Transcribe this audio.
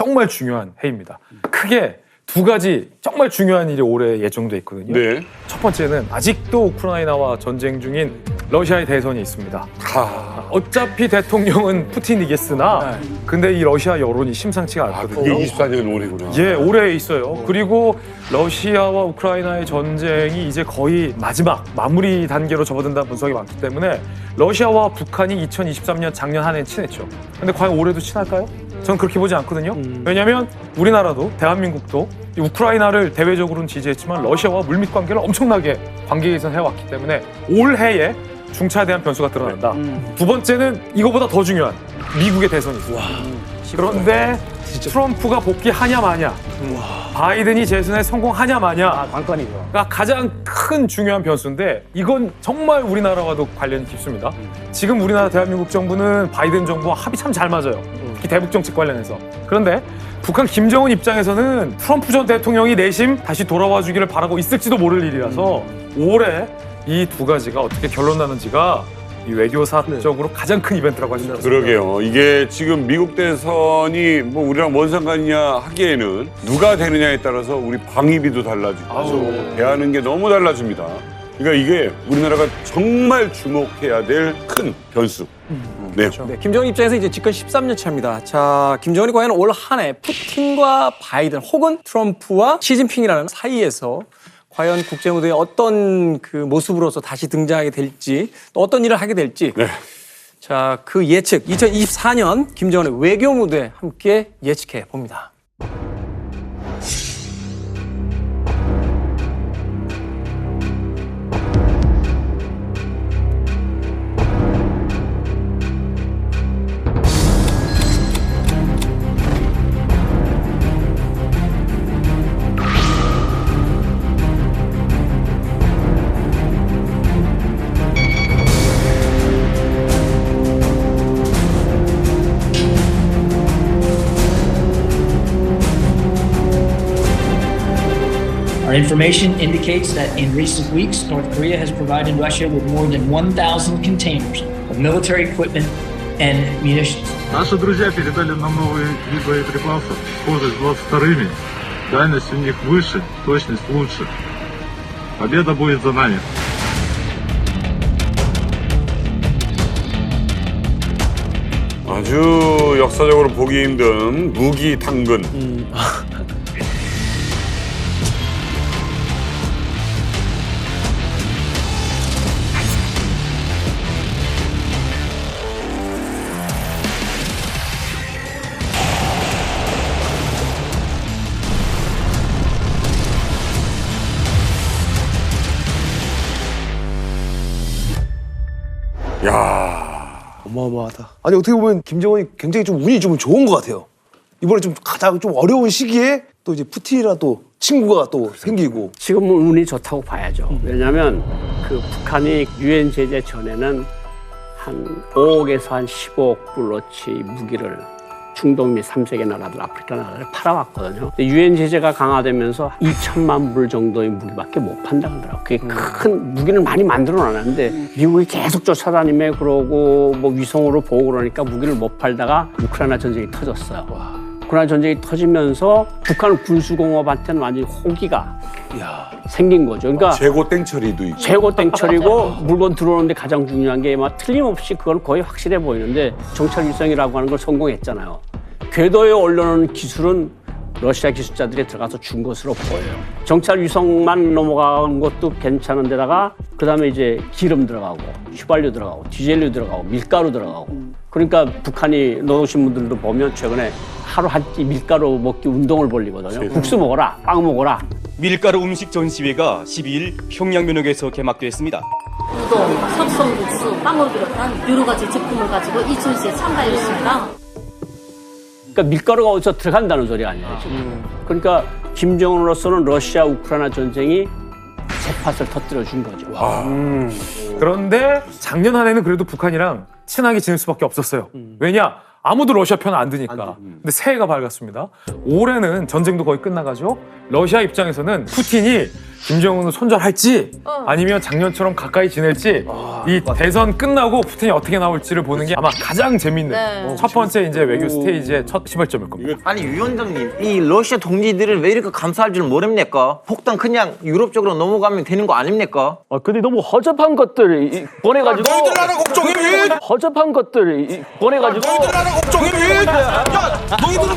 정말 중요한 해입니다. 크게 두 가지 정말 중요한 일이 올해 예정돼 있거든요. 네. 첫 번째는 아직도 우크라이나와 전쟁 중인 러시아의 대선이 있습니다. 어차피 대통령은 푸틴이겠으나 근데 이 러시아 여론이 심상치가 않거든요. 그게 24년 올해구나. 예, 올해 있어요. 그리고 러시아와 우크라이나의 전쟁이 이제 거의 마지막 마무리 단계로 접어든다는 분석이 많기 때문에 러시아와 북한이 2023년 작년 한 해 친했죠. 근데 과연 올해도 친할까요? 전 그렇게 보지 않거든요. 왜냐하면 우리나라도 대한민국도 이 우크라이나를 대외적으로는 지지했지만 러시아와 물밑 관계를 엄청나게 관계 개선 해왔기 때문에 올해에 중차에 대한 변수가 드러난다. 두 번째는 이거보다 더 중요한 미국의 대선이 있습니다. 그런데 트럼프가 복귀하냐 마냐, 바이든이 재선에 성공하냐 마냐, 관건이죠. 가장 큰 중요한 변수인데 이건 정말 우리나라와도 관련이 깊습니다. 지금 우리나라 대한민국 정부는 바이든 정부와 합이 참 잘 맞아요. 특히 대북 정책 관련해서. 그런데 북한 김정은 입장에서는 트럼프 전 대통령이 내심 다시 돌아와 주기를 바라고 있을지도 모를 일이라서 올해 이 두 가지가 어떻게 결론나는지가 이 외교사적으로 가장 큰 이벤트라고 할 수 있습니다. 그러게요. 이게 지금 미국 대선이 뭐 우리랑 뭔 상관이냐 하기에는 누가 되느냐에 따라서 우리 방위비도 달라지고 대하는 게 너무 달라집니다. 그러니까 이게 우리나라가 정말 주목해야 될 큰 변수. 네. 네, 김정은 입장에서 이제 집권 13년 차입니다. 자, 김정은이 과연 올 한 해 푸틴과 바이든 혹은 트럼프와 시진핑이라는 사이에서 과연 국제 무대에 어떤 그 모습으로서 다시 등장하게 될지 또 어떤 일을 하게 될지 네. 자, 그 예측 2024년 김정은의 외교 무대 함께 예측해 봅니다. Our information indicates that in recent weeks, North Korea has provided Russia with more than 1,000 containers of military equipment and munitions. Наши друзья передали нам новые виды боеприпасов, схожие с 22-ми. Дальность у них выше, точность лучше. Победа будет за нами. 아주 역사적으로 보기 힘든 무기 당근. 야, 어마어마하다. 아니 어떻게 보면 김정은이 굉장히 좀 운이 좀 좋은 것 같아요. 이번에 좀 가장 좀 어려운 시기에 또 이제 푸틴이랑 또 친구가 또 생기고. 지금은 운이 좋다고 봐야죠. 왜냐하면 그 북한이 유엔 제재 전에는 한 5억에서 한 15억 불어치 무기를 중동 및 3세계 나라들, 아프리카 나라들 팔아왔거든요. 유엔 제재가 강화되면서 2천만 불 정도의 무기밖에 못 판다 그러더라고요. 그게 큰 무기를 많이 만들어놨는데 미국이 계속 쫓아다니며 그러고 뭐 위성으로 보고 그러니까 무기를 못 팔다가 우크라이나 전쟁이 터졌어요. 우크라이나 전쟁이 터지면서 북한 군수공업한테는 완전히 호기가 생긴 거죠. 그러니까 재고 땡처리도 있고. 재고 땡처리고 물건 들어오는데 가장 중요한 게 막 틀림없이 그건 거의 확실해 보이는데 정찰 위성이라고 하는 걸 성공했잖아요. 궤도에 올려놓은 기술은 러시아 기술자들이 들어가서 준 것으로 보여요. 정찰 위성만 넘어간 것도 괜찮은 데다가 그다음에 이제 기름 들어가고 휘발유 들어가고 디젤유 들어가고 밀가루 들어가고 그러니까 북한이 넣으신 분들도 보면 최근에 하루 한 끼 밀가루 먹기 운동을 벌리거든요. 국수 먹어라, 빵 먹어라. 밀가루 음식 전시회가 12일 평양면역에서 개막됐습니다. 우동, 석성국수, 빵을 비롯한 여러 가지 제품을 가지고 이 전시에 참가했습니다. 그러니까 밀가루가 어디서 들어간다는 소리 아니에요, 지금. 그러니까 김정은으로서는 러시아 우크라이나 전쟁이 재팟을 터뜨려 준 거죠. 그런데 작년 한 해는 그래도 북한이랑 친하게 지낼 수밖에 없었어요. 왜냐? 아무도 러시아 편은 안 드니까. 근데 새해가 밝았습니다. 올해는 전쟁도 거의 끝나가죠. 러시아 입장에서는 푸틴이 김정은을 손절할지 아니면 작년처럼 가까이 지낼지 이 대선 끝나고 푸틴이 어떻게 나올지를 보는 게 아마 가장 재밌는 네. 첫 번째 이제 외교 스테이지의 첫 시발점일 겁니다. 아니 위원장님 이 러시아 동지들을 왜 이렇게 감사할 줄 모릅니까? 폭탄 그냥 유럽 쪽으로 넘어가면 되는 거 아닙니까? 근데 너무 허접한 것들 보내가지고 너희들 나라 걱정해 왜? 허접한 것들 보내가지고 너희들 나라 걱정해 왜? 야 너희들은